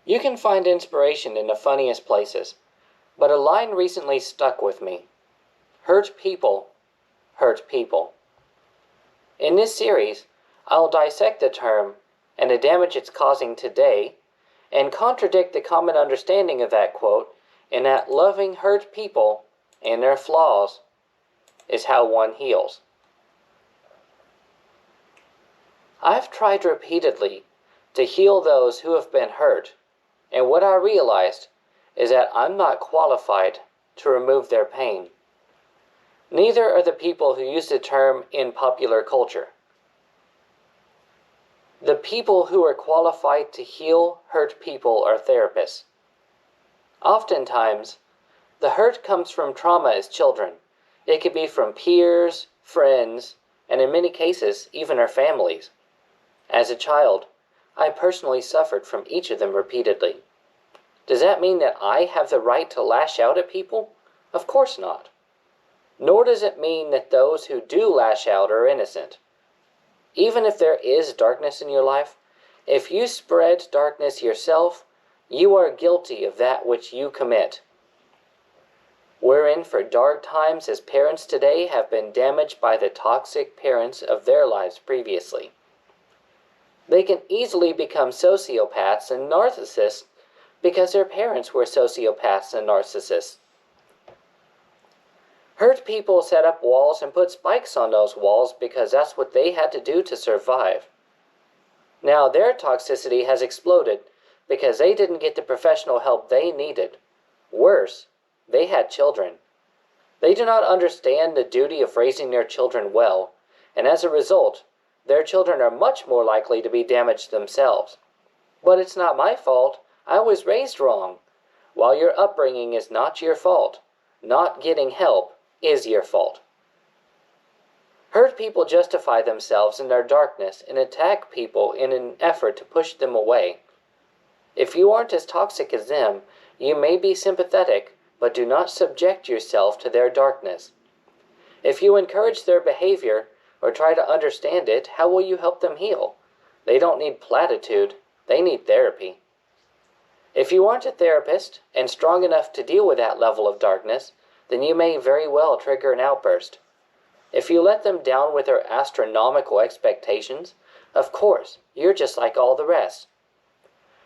You can find inspiration in the funniest places, but a line recently stuck with me. Hurt people hurt people. In this series, I'll dissect the term and the damage it's causing today, and contradict the common understanding of that quote in that loving hurt people and their flaws is how one heals. I've tried repeatedly to heal those who have been hurt, and what I realized is that I'm not qualified to remove their pain. Neither are the people who use the term in popular culture. The people who are qualified to heal hurt people are therapists. Oftentimes, the hurt comes from trauma as children. It could be from peers, friends, and in many cases, even our families. As a child, I personally suffered from each of them repeatedly. Does that mean that I have the right to lash out at people? Of course not. Nor does it mean that those who do lash out are innocent. Even if there is darkness in your life, if you spread darkness yourself, you are guilty of that which you commit. We're in for dark times as parents today have been damaged by the toxic parents of their lives previously. They can easily become sociopaths and narcissists because their parents were sociopaths and narcissists. Hurt people set up walls and put spikes on those walls because that's what they had to do to survive. Now their toxicity has exploded because they didn't get the professional help they needed. Worse, they had children. They do not understand the duty of raising their children well, and as a result, their children are much more likely to be damaged themselves. But it's not my fault. I was raised wrong. While your upbringing is not your fault, not getting help is your fault. Hurt people justify themselves in their darkness and attack people in an effort to push them away. If you aren't as toxic as them, you may be sympathetic, but do not subject yourself to their darkness. If you encourage their behavior or try to understand it, how will you help them heal? They don't need platitude, they need therapy. If you aren't a therapist and strong enough to deal with that level of darkness, then you may very well trigger an outburst. If you let them down with their astronomical expectations, of course, you're just like all the rest.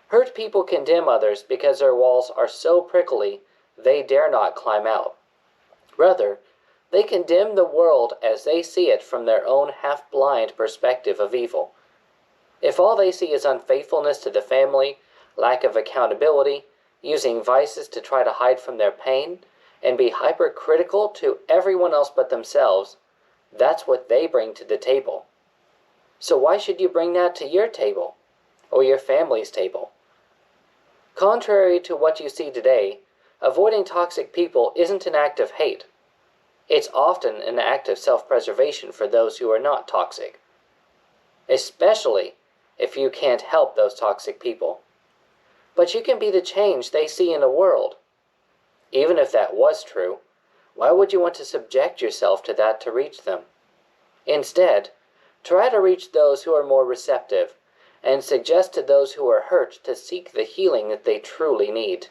Hurt people condemn others because their walls are so prickly they dare not climb out. Rather, they condemn the world as they see it from their own half-blind perspective of evil. If all they see is unfaithfulness to the family, lack of accountability, using vices to try to hide from their pain, and be hypercritical to everyone else but themselves, that's what they bring to the table. So why should you bring that to your table, or your family's table? Contrary to what you see today, avoiding toxic people isn't an act of hate. It's often an act of self-preservation for those who are not toxic, especially if you can't help those toxic people. But you can be the change they see in the world. Even if that was true, why would you want to subject yourself to that to reach them? Instead, try to reach those who are more receptive, and suggest to those who are hurt to seek the healing that they truly need.